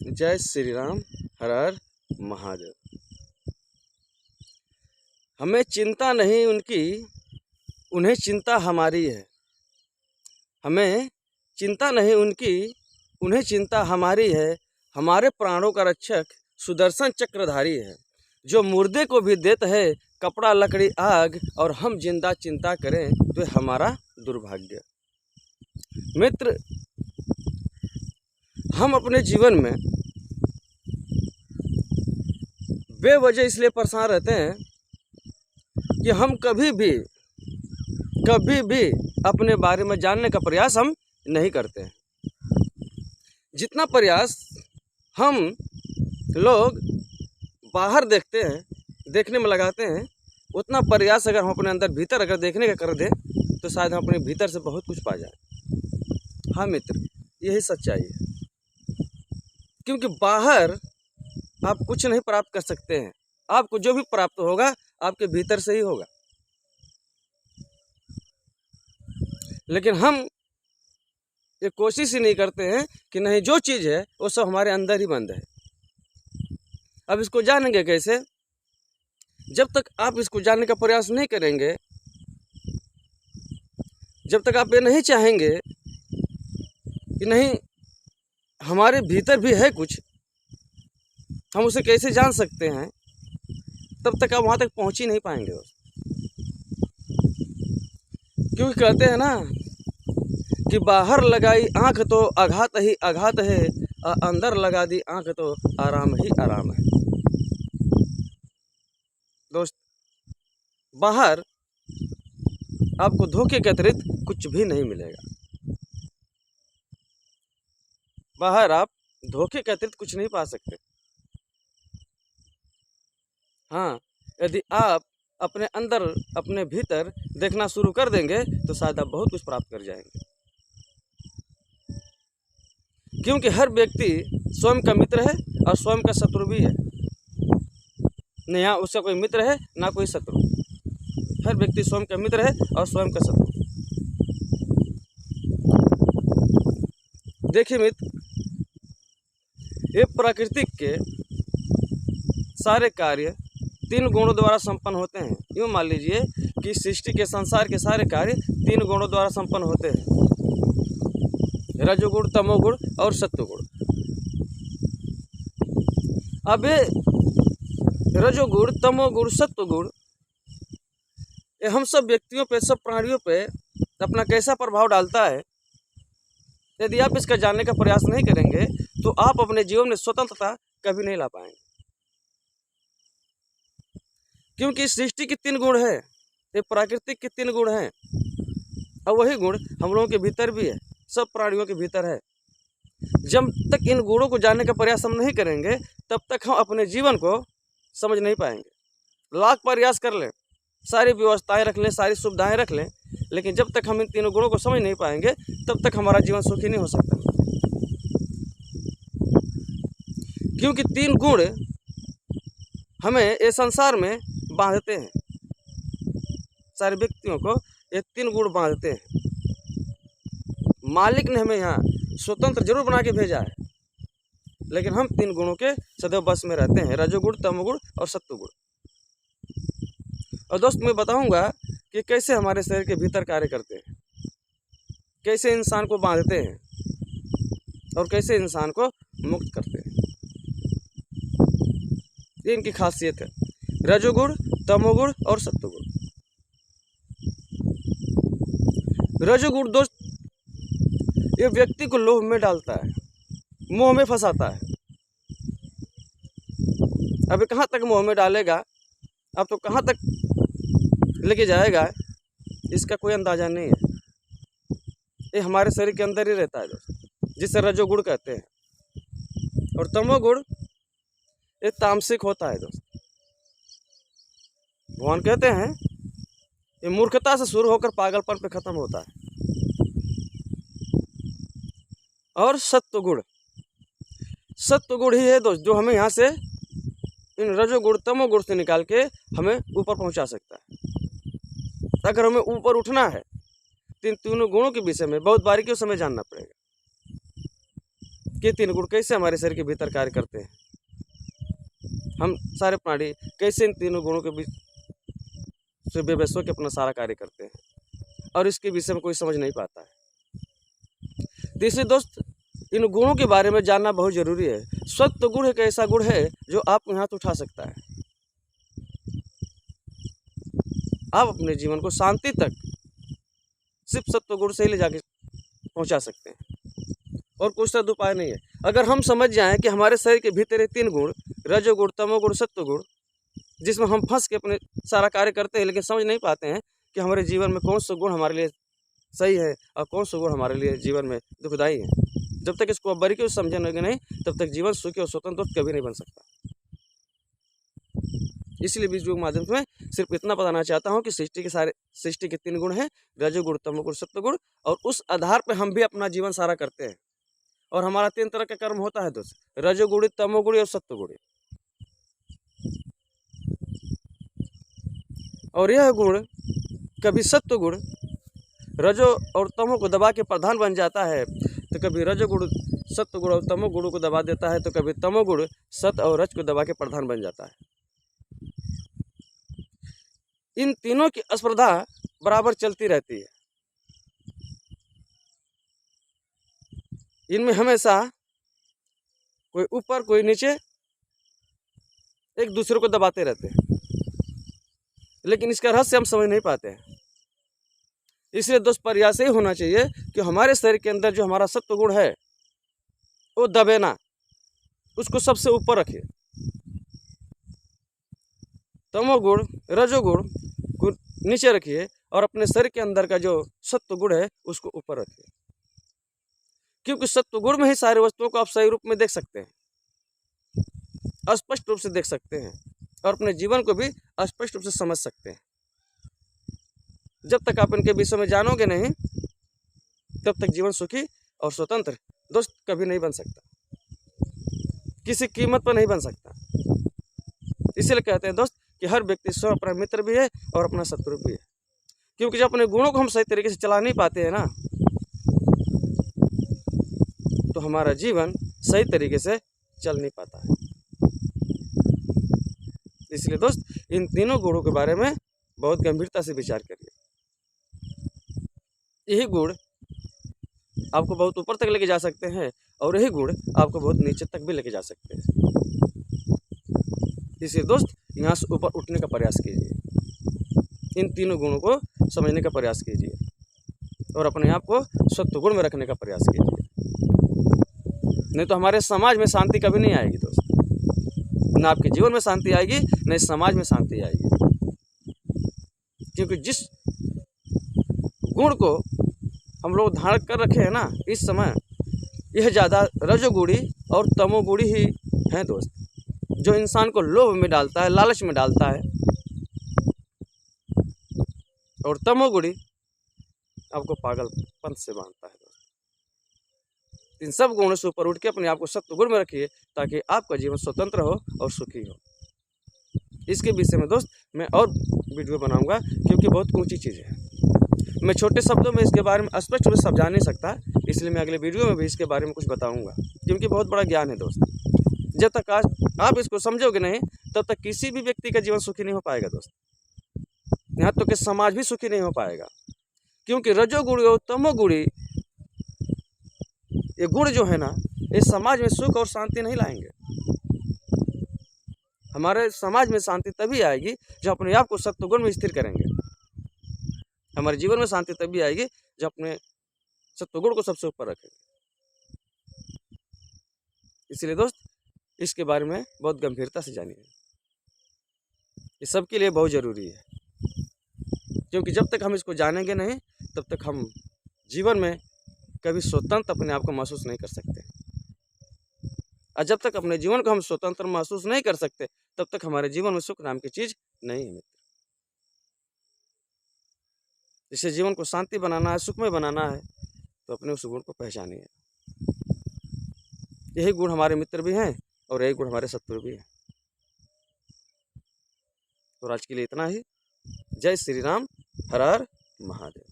जय श्री राम। हर हर महादेव। हमें चिंता नहीं उनकी, उन्हें चिंता हमारी है। हमें चिंता नहीं उनकी, उन्हें चिंता हमारी है। हमारे प्राणों का रक्षक सुदर्शन चक्रधारी है, जो मुर्दे को भी देता है कपड़ा लकड़ी आग, और हम जिंदा चिंता करें तो हमारा दुर्भाग्य। मित्र, हम अपने जीवन में बेवजह इसलिए परेशान रहते हैं कि हम कभी भी अपने बारे में जानने का प्रयास हम नहीं करते हैं। जितना प्रयास हम लोग बाहर देखने में लगाते हैं, उतना प्रयास अगर हम अपने अंदर भीतर अगर देखने का कर दें तो शायद हम अपने भीतर से बहुत कुछ पा जाए। हाँ मित्र, यही सच्चाई है। क्योंकि बाहर आप कुछ नहीं प्राप्त कर सकते हैं। आपको जो भी प्राप्त होगा आपके भीतर से ही होगा। लेकिन हम ये कोशिश ही नहीं करते हैं कि नहीं, जो चीज़ है वो सब हमारे अंदर ही बंद है। अब इसको जानेंगे कैसे? जब तक आप इसको जानने का प्रयास नहीं करेंगे, जब तक आप ये नहीं चाहेंगे कि नहीं हमारे भीतर भी है कुछ, हम उसे कैसे जान सकते हैं, तब तक आप वहाँ तक पहुँच ही नहीं पाएंगे। क्योंकि कहते हैं ना कि बाहर लगाई आँख तो आघात ही आघात है, अंदर लगा दी आँख तो आराम ही आराम है। दोस्त, बाहर आपको धोखे के अतिरिक्त कुछ भी नहीं मिलेगा। बाहर आप धोखे के अतिरिक्त कुछ नहीं पा सकते। हाँ, यदि आप अपने अंदर अपने भीतर देखना शुरू कर देंगे तो शायद आप बहुत कुछ प्राप्त कर जाएंगे। क्योंकि हर व्यक्ति स्वयं का मित्र है और स्वयं का शत्रु भी है। न यहाँ उसका कोई मित्र है ना कोई शत्रु। हर व्यक्ति स्वयं का मित्र है और स्वयं का शत्रु। देखिए मित्र, ये प्राकृतिक के सारे कार्य 3 गुणों द्वारा संपन्न होते हैं। यूँ मान लीजिए कि सृष्टि के संसार के सारे कार्य 3 गुणों द्वारा संपन्न होते हैं: रजोगुण, तमोगुण और सत्वगुण। अब ये रजोगुण, तमोगुण, सत्वगुण ये हम सब व्यक्तियों पे, सब प्राणियों पे अपना कैसा प्रभाव डालता है, यदि आप इसका जानने का प्रयास नहीं करेंगे तो आप अपने जीवन में स्वतंत्रता कभी नहीं ला पाएंगे। क्योंकि सृष्टि के 3 गुण है, ये प्राकृतिक के 3 गुण हैं, और वही गुण हम लोगों के भीतर भी है, सब प्राणियों के भीतर है। जब तक इन गुणों को जानने का प्रयास हम नहीं करेंगे तब तक हम अपने जीवन को समझ नहीं पाएंगे। लाख प्रयास कर लें, सारी व्यवस्थाएं रख लें, सारी सुविधाएं रख लें, लेकिन जब तक हम इन 3 गुणों को समझ नहीं पाएंगे तब तक हमारा जीवन सुखी नहीं हो सकता। क्योंकि 3 गुण हमें इस संसार में बांधते हैं। सारे व्यक्तियों को ये 3 गुण बांधते हैं। मालिक ने हमें यहाँ स्वतंत्र जरूर बना के भेजा है, लेकिन हम 3 गुणों के सदैव बस में रहते हैं: रजोगुण, तमोगुण और सत्वगुण। और दोस्त, मैं बताऊंगा कि कैसे हमारे शरीर के भीतर कार्य करते हैं, कैसे इंसान को बांधते हैं और कैसे इंसान को मुक्त करते हैं। ये इनकी खासियत है: रजोगुण, तमोगुण और सत्वगुण। रजोगुण दोस्त, ये व्यक्ति को लोभ में डालता है, मोह में फंसाता है। अभी कहाँ तक मोह में डालेगा, अब तो कहाँ तक लेके जाएगा, इसका कोई अंदाजा नहीं है। ये हमारे शरीर के अंदर ही रहता है दोस्त, जिसे रजोगुण कहते हैं। और तमोगुण ये तामसिक होता है दोस्त। भगवान कहते हैं ये मूर्खता से शुरू होकर पागलपन पे खत्म होता है। और सत्वगुण, सत्वगुण ही है दोस्त जो हमें यहाँ से इन रजोगुण, तमोगुण से निकाल के हमें ऊपर पहुँचा सकता है। अगर हमें ऊपर उठना है तो इन तीनों गुणों के विषय में बहुत बारीकियों से हमें जानना पड़ेगा। कि 3 गुण कैसे हमारे शरीर के भीतर कार्य करते हैं। हम सारे प्राणी कैसे इन तीनों गुणों के बीच से बेबस होकर अपना सारा कार्य करते हैं, और इसके विषय में कोई समझ नहीं पाता है। तीसरे दोस्त, इन गुणों के बारे में जानना बहुत जरूरी है। सत्व गुण एक ऐसा गुण है जो आपको हाथ उठा सकता है। आप अपने जीवन को शांति तक सिर्फ सत्व गुण से ही ले जाके पहुंचा सकते हैं, और कोई सद उपाय नहीं है। अगर हम समझ जाएं कि हमारे शरीर के भीतर 3 गुण, रजोगुण, तमोगुण, सत्वगुण, जिसमें हम फंस के अपने सारा कार्य करते हैं, लेकिन समझ नहीं पाते हैं कि हमारे जीवन में कौन सा गुण हमारे लिए सही है और कौन सा गुण हमारे लिए जीवन में दुखदायी है। जब तक इसको बारीकी से समझेंगे नहीं, तब तक जीवन सुखी और स्वतंत्र कभी नहीं बन सकता। इसलिए वीडियो के माध्यम से मैं सिर्फ इतना बताना चाहता हूँ कि सृष्टि के 3 गुण हैं, रजोगुण, तमोगुण, सत्वगुण, और उस आधार पर हम भी अपना जीवन सारा करते हैं। और हमारा 3 तरह का कर्म होता है दोस्त, रजोगुणी, तमोगुणी और सत्वगुणी। और यह गुण कभी सत्वगुण रजो और तमो को दबा के प्रधान बन जाता है, तो कभी रजोगुण सत्वगुण और तमोगुण को दबा देता है, तो कभी तमोगुण सत और रज को दबा के प्रधान बन जाता है। इन तीनों की स्पर्धा बराबर चलती रहती है। इनमें हमेशा कोई ऊपर कोई नीचे एक दूसरे को दबाते रहते हैं, लेकिन इसका रहस्य हम समझ नहीं पाते हैं। इसलिए दोस्त, प्रयास यही होना चाहिए कि हमारे शरीर के अंदर जो हमारा सत्व गुण है वो दबे ना, उसको सबसे ऊपर रखिए। तमोगुण, रजोगुण को नीचे रखिए, और अपने शरीर के अंदर का जो सत्व गुण है उसको ऊपर रखिए। क्योंकि सत्व गुण में ही सारी वस्तुओं को आप सही रूप में देख सकते हैं, स्पष्ट रूप से देख सकते हैं, और अपने जीवन को भी स्पष्ट रूप से समझ सकते हैं। जब तक आप इनके विषय में जानोगे नहीं, तब तक जीवन सुखी और स्वतंत्र दोस्त कभी नहीं बन सकता, किसी कीमत पर नहीं बन सकता। इसीलिए कहते हैं दोस्त कि हर व्यक्ति स्वयं अपना मित्र भी है और अपना शत्रु भी है। क्योंकि जब अपने गुणों को हम सही तरीके से चला नहीं पाते हैं ना, तो हमारा जीवन सही तरीके से चल नहीं पाता है। इसलिए दोस्त, इन तीनों गुणों के बारे में बहुत गंभीरता से विचार करिए। यही गुण आपको बहुत ऊपर तक लेके जा सकते हैं, और यही गुण आपको बहुत नीचे तक भी लेके जा सकते हैं। इसलिए दोस्त, यहाँ से ऊपर उठने का प्रयास कीजिए, इन तीनों गुणों को समझने का प्रयास कीजिए, और अपने आप को सत्वगुण में रखने का प्रयास कीजिए। नहीं तो हमारे समाज में शांति कभी नहीं आएगी दोस्त, न आपके जीवन में शांति आएगी, न इस समाज में शांति आएगी। क्योंकि जिस गुण को हम लोग धारण कर रखे हैं ना इस समय, यह ज़्यादा रजोगुणी और तमोगुणी ही हैं दोस्त, जो इंसान को लोभ में डालता है, लालच में डालता है। और तमोगुणी आपको पागलपन से बांधता है दोस्त। इन सब गुणों से ऊपर उठ के अपने आप को सत्वगुण में रखिए, ताकि आपका जीवन स्वतंत्र हो और सुखी हो। इसके विषय में दोस्त मैं और वीडियो बनाऊंगा, क्योंकि बहुत ऊंची चीज़ है। मैं छोटे शब्दों में इसके बारे में स्पष्ट रूप से समझा नहीं सकता, इसलिए मैं अगले वीडियो में भी इसके बारे में कुछ बताऊंगा, क्योंकि बहुत बड़ा ज्ञान है दोस्त। जब तक आप इसको समझोगे नहीं, तब तक किसी भी व्यक्ति का जीवन सुखी नहीं हो पाएगा दोस्त, यहाँ तो कि समाज भी सुखी नहीं हो पाएगा। क्योंकि रजोगुणी और तमोगुणी ये गुण जो है ना, इस समाज में सुख और शांति नहीं लाएंगे। हमारे समाज में शांति तभी आएगी जब अपने आप को सत्वगुण में स्थिर करेंगे। हमारे जीवन में शांति तभी आएगी जब अपने सत्वगुण को सबसे ऊपर रखेंगे। इसलिए दोस्त, इसके बारे में बहुत गंभीरता से जानिए, ये सबके लिए बहुत ज़रूरी है। क्योंकि जब तक हम इसको जानेंगे नहीं, तब तक हम जीवन में कभी स्वतंत्र अपने आप को महसूस नहीं कर सकते। और जब तक अपने जीवन को हम स्वतंत्र महसूस नहीं कर सकते, तब तक हमारे जीवन में सुख नाम की चीज़ नहीं है मित्र। इसे जीवन को शांति बनाना है, सुखमय बनाना है, तो अपने उस गुण को पहचानिए। यही गुण हमारे मित्र भी हैं और यही गुण हमारे शत्रु भी हैं। तो आज के लिए इतना ही। जय श्री राम, हर हर महादेव।